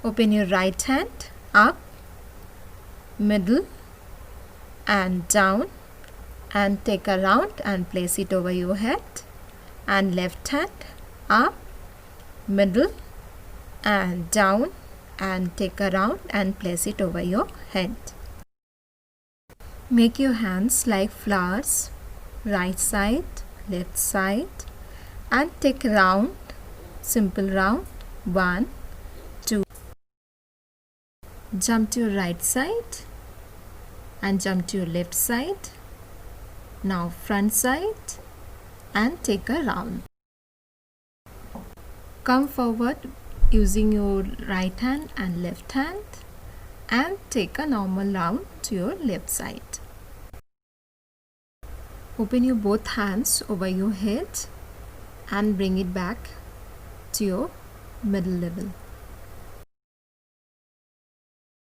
Open your right hand up, middle and down, and take a round and place it over your head, and left hand up, middle and down, and take a round and place it over your head. Make your hands like flowers, right side, left side, and take a round, simple round, 1, 2. Jump to your right side and jump to your left side. Now front side and take a round. Come forward using your right hand and left hand and take a normal round to your left side. Open your both hands over your head and bring it back to your middle level.